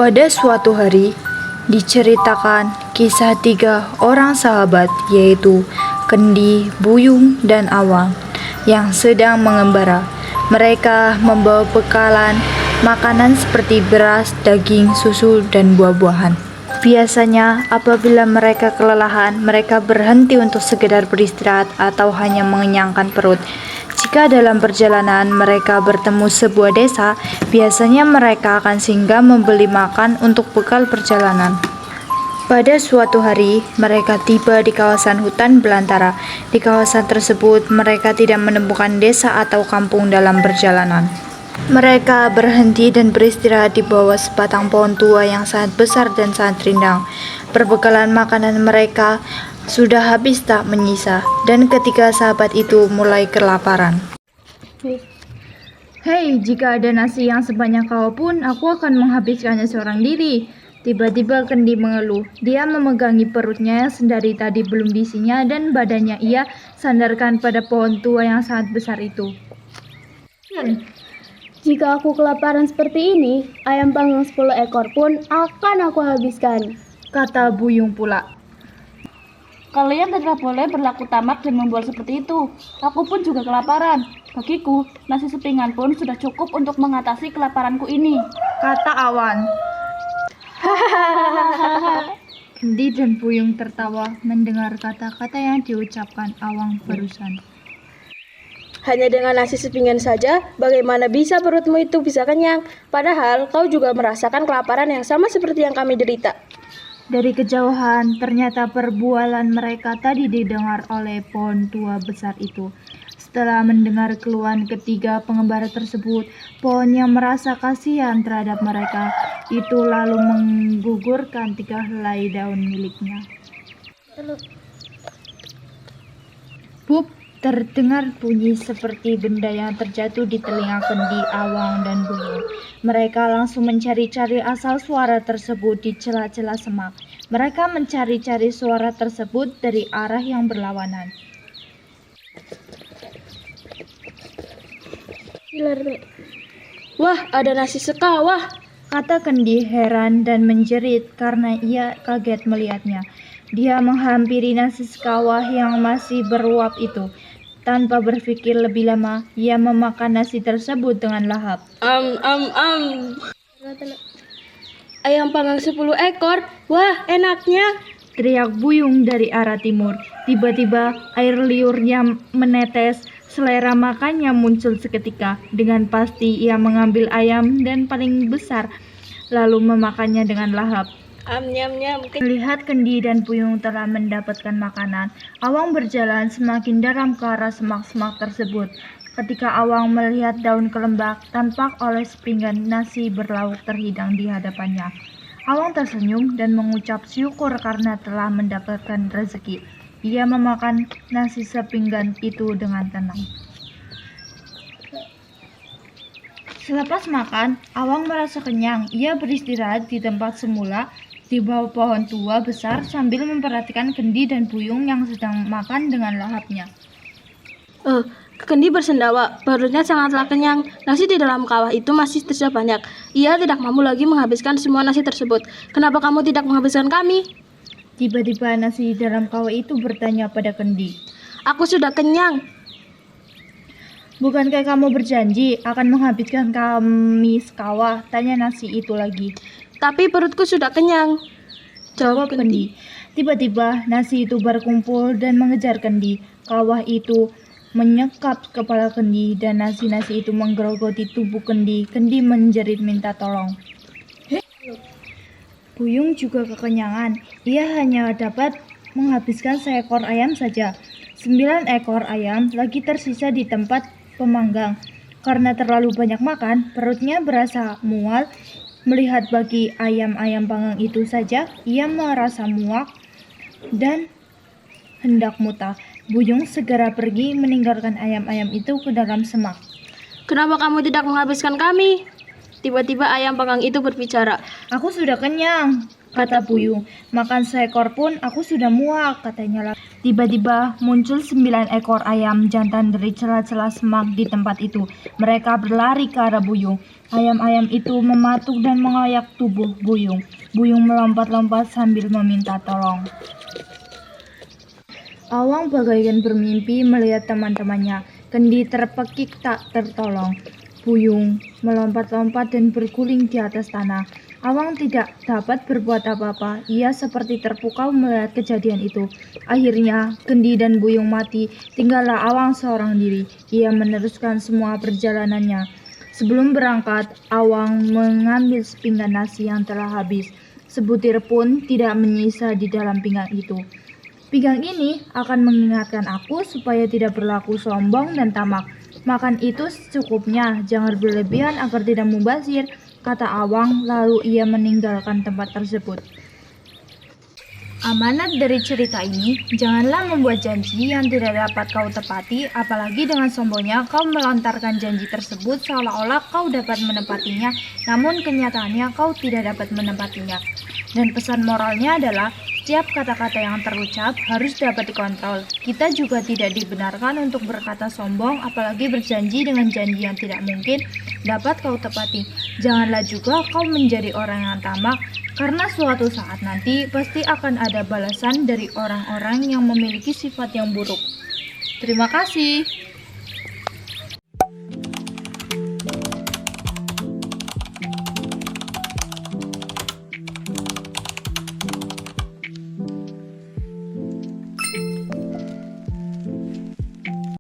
Pada suatu hari, diceritakan kisah tiga orang sahabat yaitu Kendi, Buyung, dan Awang yang sedang mengembara. Mereka membawa bekalan makanan seperti beras, daging, susu, dan buah-buahan. Biasanya apabila mereka kelelahan, mereka berhenti untuk sekedar beristirahat atau hanya mengenyangkan perut. Jika dalam perjalanan mereka bertemu sebuah desa, biasanya mereka akan singgah membeli makan untuk bekal perjalanan. Pada suatu hari, mereka tiba di kawasan hutan belantara. Di kawasan tersebut, mereka tidak menemukan desa atau kampung dalam perjalanan. Mereka berhenti dan beristirahat di bawah sebatang pohon tua yang sangat besar dan sangat rindang. Perbekalan makanan mereka sudah habis tak menyisa, dan ketiga sahabat itu mulai kelaparan. Hei, jika ada nasi yang sebanyak kau pun, aku akan menghabiskannya seorang diri. Tiba-tiba Kendi mengeluh. Dia memegangi perutnya yang sedari tadi belum diisinya dan badannya ia sandarkan pada pohon tua yang sangat besar itu. Jika aku kelaparan seperti ini, ayam panggang 10 ekor pun akan aku habiskan, kata Buyung pula. Kalian tidak boleh berlaku tamak dan membual seperti itu. Aku pun juga kelaparan. Bagiku, nasi sepinggan pun sudah cukup untuk mengatasi kelaparanku ini, kata Awan. Kendi dan Buyung tertawa mendengar kata-kata yang diucapkan Awang barusan. Hanya dengan nasi sepinggan saja, bagaimana bisa perutmu itu bisa kenyang? Padahal kau juga merasakan kelaparan yang sama seperti yang kami derita. Dari kejauhan, ternyata perbualan mereka tadi didengar oleh pohon tua besar itu. Setelah mendengar keluhan ketiga pengembara tersebut, pohon yang merasa kasihan terhadap mereka itu lalu menggugurkan 3 helai daun miliknya. Bup, terdengar bunyi seperti benda yang terjatuh di telinga Kendi, Awang, dan Buyung. Mereka langsung mencari-cari asal suara tersebut di celah-celah semak. Mereka mencari-cari suara tersebut dari arah yang berlawanan. Wah, ada nasi sekawah, kata Kendi heran dan menjerit karena ia kaget melihatnya. Dia menghampiri nasi sekawah yang masih beruap itu. Tanpa berpikir lebih lama, ia memakan nasi tersebut dengan lahap. Ayam panggang 10 ekor, wah enaknya, teriak Buyung dari arah timur. Tiba-tiba air liurnya menetes, selera makannya muncul seketika. Dengan pasti ia mengambil ayam dan paling besar, lalu memakannya dengan lahap. Melihat Kendi dan Buyung telah mendapatkan makanan, Awang berjalan semakin dalam ke arah semak-semak tersebut. Ketika Awang melihat daun kelembak, tampak oleh sepinggan nasi berlauk terhidang di hadapannya. Awang tersenyum dan mengucap syukur karena telah mendapatkan rezeki. Ia memakan nasi sepinggan itu dengan tenang. Selepas makan, Awang merasa kenyang. Ia beristirahat di tempat semula di bawah pohon tua besar sambil memperhatikan Kendi dan Buyung yang sedang makan dengan lahapnya. Kendi bersendawa, perutnya sangatlah kenyang. Nasi di dalam kawah itu masih tersisa banyak. Ia tidak mampu lagi menghabiskan semua nasi tersebut. Kenapa kamu tidak menghabiskan kami? Tiba-tiba nasi di dalam kawah itu bertanya pada Kendi. Aku sudah kenyang. Bukankah kamu berjanji akan menghabiskan kami sekawah? Tanya nasi itu lagi. Tapi perutku sudah kenyang, jawab Kendi. Tiba-tiba nasi itu berkumpul dan mengejar Kendi. Kawah itu menyekap kepala Kendi dan nasi-nasi itu menggerogoti tubuh Kendi. Kendi menjerit minta tolong. Buyung juga kekenyangan. Ia hanya dapat menghabiskan seekor ayam saja. 9 ekor ayam lagi tersisa di tempat pemanggang. Karena terlalu banyak makan, perutnya berasa mual. Melihat bagi ayam-ayam panggang itu saja, ia merasa muak dan hendak muntah. Buyung segera pergi meninggalkan ayam-ayam itu ke dalam semak. Kenapa kamu tidak menghabiskan kami? Tiba-tiba ayam panggang itu berbicara. Aku sudah kenyang, kata Buyung. Makan seekor pun aku sudah muak, katanya. Tiba-tiba muncul 9 ekor ayam jantan dari celah-celah semak di tempat itu. Mereka berlari ke arah Buyung. Ayam-ayam itu mematuk dan mengoyak tubuh Buyung. Buyung melompat-lompat sambil meminta tolong. Awang bagaikan bermimpi melihat teman-temannya. Kendi terpekik tak tertolong. Buyung melompat-lompat dan berguling di atas tanah. Awang tidak dapat berbuat apa-apa. Ia seperti terpukau melihat kejadian itu. Akhirnya, Kendi dan Buyung mati. Tinggallah Awang seorang diri. Ia meneruskan semua perjalanannya. Sebelum berangkat, Awang mengambil sepinggan nasi yang telah habis. Sebutir pun tidak menyisa di dalam pinggan itu. Pinggan ini akan mengingatkan aku supaya tidak berlaku sombong dan tamak. Makan itu secukupnya, jangan berlebihan agar tidak mubazir, kata Awang, lalu ia meninggalkan tempat tersebut. Amanat dari cerita ini, janganlah membuat janji yang tidak dapat kau tepati, apalagi dengan sombongnya kau melontarkan janji tersebut seolah-olah kau dapat menepatinya, namun kenyataannya kau tidak dapat menepatinya. Dan pesan moralnya adalah, setiap kata-kata yang terucap harus dapat dikontrol. Kita juga tidak dibenarkan untuk berkata sombong, apalagi berjanji dengan janji yang tidak mungkin dapat kau tepati. Janganlah juga kau menjadi orang yang tamak, karena suatu saat nanti pasti akan ada balasan dari orang-orang yang memiliki sifat yang buruk. Terima kasih.